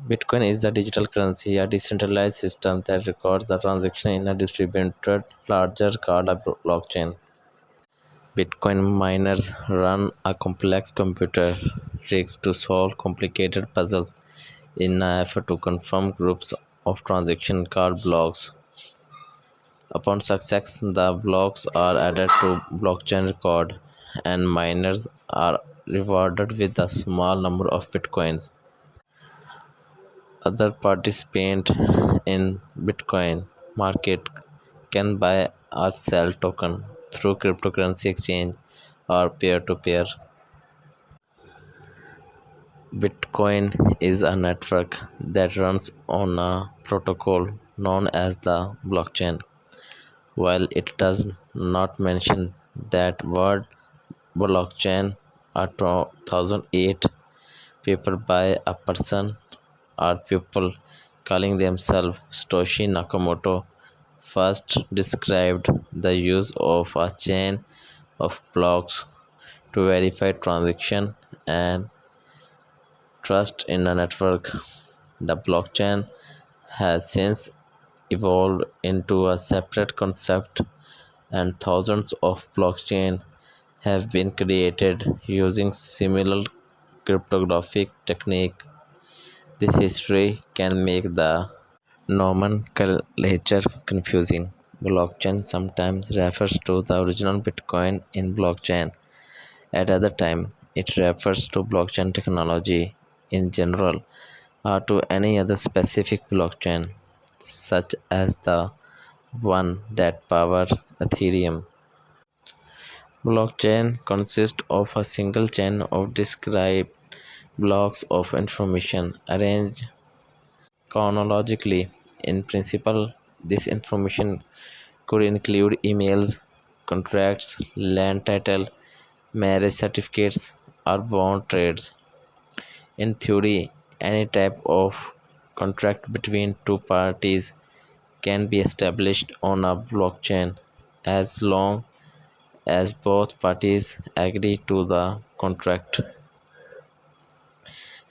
Bitcoin is the digital currency, a decentralized system that records the transaction in a distributed ledger called a blockchain. Bitcoin miners run a complex computer rigs to solve complicated puzzles in an effort to confirm groups of transactions called blocks. Upon success, the blocks are added to blockchain record, and miners are rewarded with a small number of bitcoins. Other participants in Bitcoin market can buy or sell token through cryptocurrency exchange or peer-to-peer. Bitcoin is a network that runs on a protocol known as the blockchain. While it does not mention that word blockchain, a 2008 paper by a person or people calling themselves Satoshi Nakamoto first described the use of a chain of blocks to verify transaction and trust in a network. The blockchain has since evolved into a separate concept, and thousands of blockchains have been created using similar cryptographic technique. This history can make the nomenclature confusing. Blockchain sometimes refers to the original Bitcoin in blockchain. At other time, it refers to blockchain technology in general or to any other specific blockchain, such as the one that powers Ethereum. Blockchain consists of a single chain of discrete blocks of information arranged chronologically. In principle, this information could include emails, contracts, land title, marriage certificates, or bond trades. In theory, any type of contract between two parties can be established on a blockchain as long as both parties agree to the contract.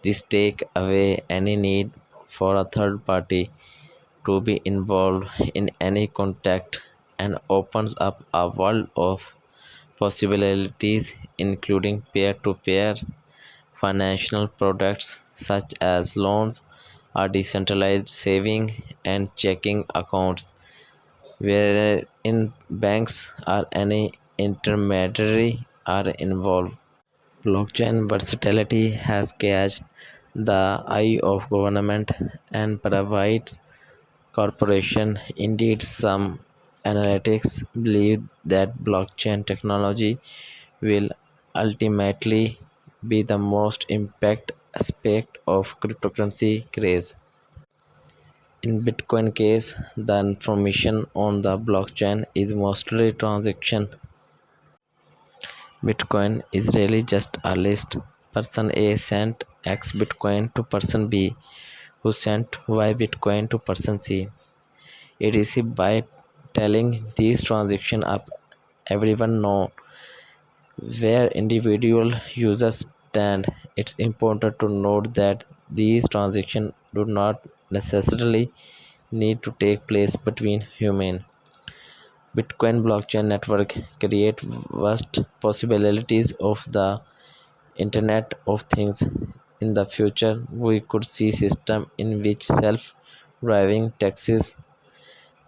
This takes away any need for a third party to be involved in any contact and opens up a world of possibilities including peer-to-peer financial products such as loans or decentralized saving and checking accounts wherein banks or any intermediary are involved. Blockchain versatility has catched the eye of government and provides corporation. Indeed, some analytics believe that blockchain technology will ultimately be the most impact aspect of cryptocurrency craze. In Bitcoin case, the information on the blockchain is mostly transaction. Bitcoin is really just a list. Person A sent X Bitcoin to person B, who sent Y Bitcoin to person C. etc. By telling these transactions up, everyone know where individual users stand. It's important to note that these transactions do not necessarily need to take place between humans. Bitcoin blockchain network create vast possibilities of the Internet of Things. In the future, we could see system in which self-driving taxis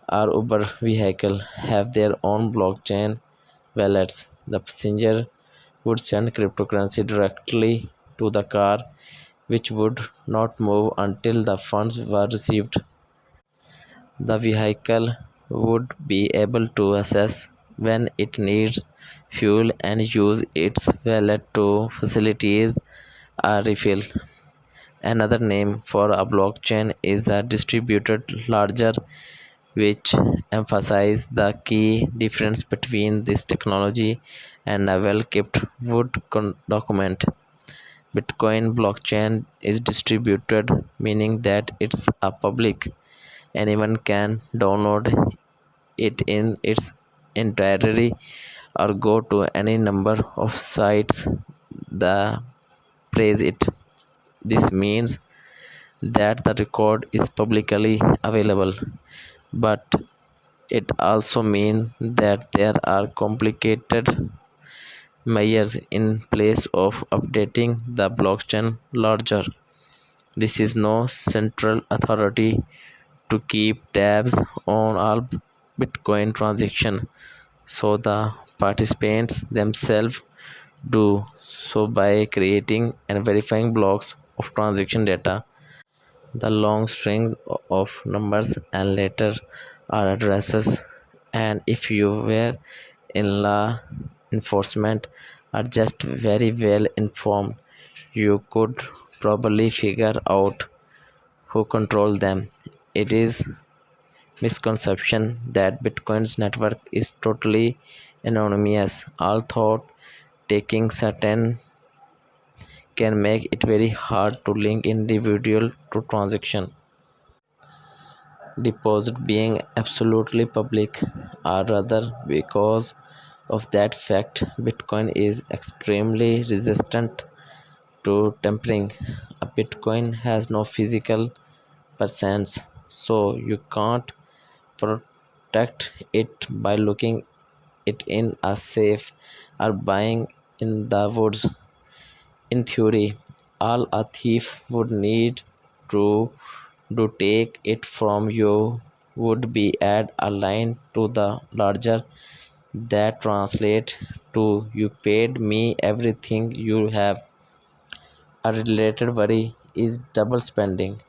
or Uber vehicle have their own blockchain wallets. The passenger would send cryptocurrency directly to the car, which would not move until the funds were received. The vehicle would be able to assess when it needs fuel and use its wallet to facilitate a refill. Another name for a blockchain is a distributed ledger, which emphasizes the key difference between this technology and a well-kept wood document. Bitcoin blockchain is distributed, meaning that it's a public. Anyone can download it in its entirety or go to any number of sites that praise it. This means that the record is publicly available, but it also means that there are complicated measures in place of updating the blockchain larger. This is no central authority to keep tabs on all Bitcoin transactions, so the participants themselves do so by creating and verifying blocks of transaction data. The long strings of numbers and letters are addresses, and if you were in law enforcement are just very well informed, you could probably figure out who control them. It is misconception that Bitcoin's network is totally anonymous. Although taking certain can make it very hard to link individual to transaction. Deposit being absolutely public, or rather because of that fact, Bitcoin is extremely resistant to tampering. A Bitcoin has no physical presence, so you can't protect it by looking it in a safe or buying in the woods. In theory, all a thief would need to do take it from you would be add a line to the ledger that translate to you paid me everything you have. A related worry is double spending.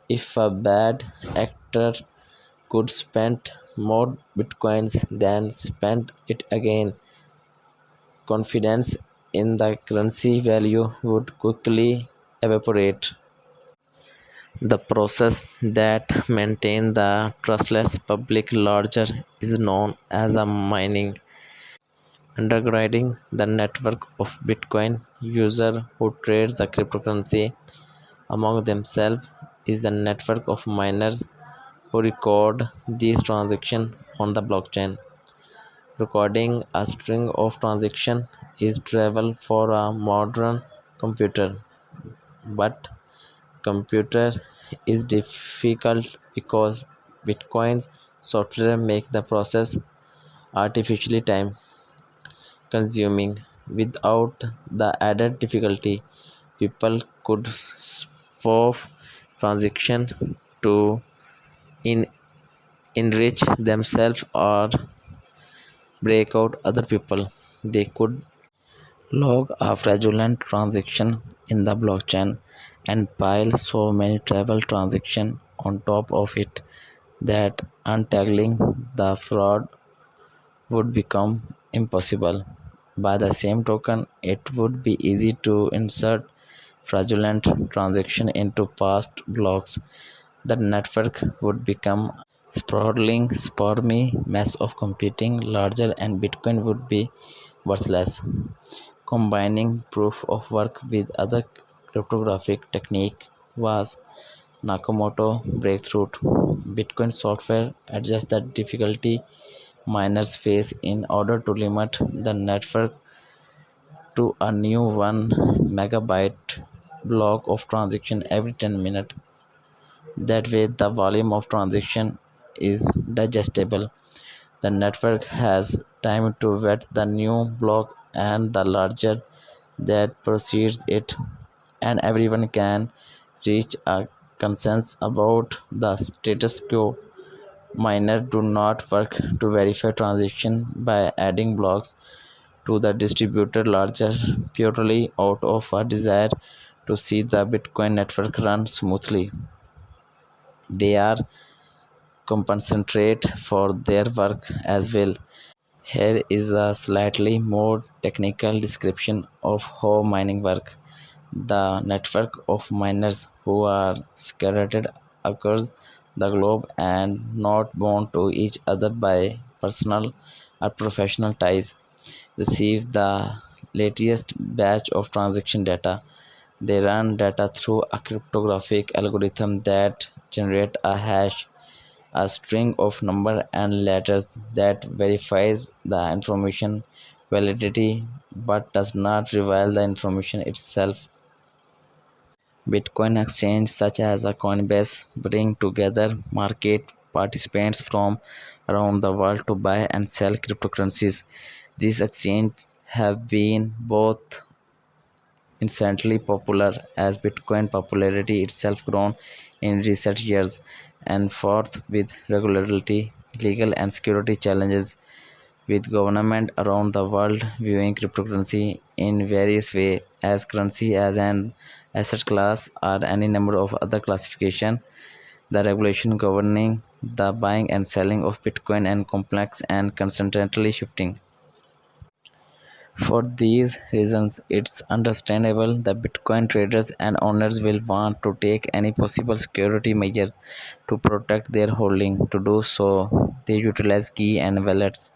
If a bad actor could spend more bitcoins than spend it again, confidence in the currency value would quickly evaporate. The process that maintains the trustless public ledger is known as a mining. Undergirding the network of Bitcoin users who trade the cryptocurrency among themselves is a network of miners who record these transactions on the blockchain. Recording a string of transactions is trivial for a modern computer, but computer is difficult because Bitcoin's software makes the process artificially time consuming. Without the added difficulty, people could spoof transactions to in enrich themselves or break out other people. They could log a fraudulent transaction in the blockchain and pile so many travel transactions on top of it that untangling the fraud would become impossible. By the same token, it would be easy to insert fraudulent transaction into past blocks. The network would become sprawling, swarmy mess of competing larger and Bitcoin would be worthless. Combining proof of work with other cryptographic technique was Nakamoto breakthrough. Bitcoin software adjusts the difficulty miners face in order to limit the network to a new 1 megabyte block of transaction every 10 minutes. That way the volume of transaction is digestible. The network has time to vet the new block and the larger that precedes it, and everyone can reach a consensus about the status quo. Miners do not work to verify transaction by adding blocks to the distributed ledger purely out of a desire to see the Bitcoin network run smoothly. They are compensate for their work as well. Here is a slightly more technical description of how mining works. The network of miners who are scattered across the globe and not bound to each other by personal or professional ties receive the latest batch of transaction data. They run data through a cryptographic algorithm that generates a hash, a string of numbers and letters that verifies the information validity but does not reveal the information itself. Bitcoin exchange such as a Coinbase bring together market participants from around the world to buy and sell cryptocurrencies. These exchanges have been both instantly popular as Bitcoin popularity itself grown in recent years and forth with regulatory, legal and security challenges with government around the world viewing cryptocurrency in various ways as currency as an asset class or any number of other classification. The regulation governing the buying and selling of Bitcoin and complex and constantly shifting. For these reasons, it's understandable that Bitcoin traders and owners will want to take any possible security measures to protect their holding. To do so, they utilize key and wallets.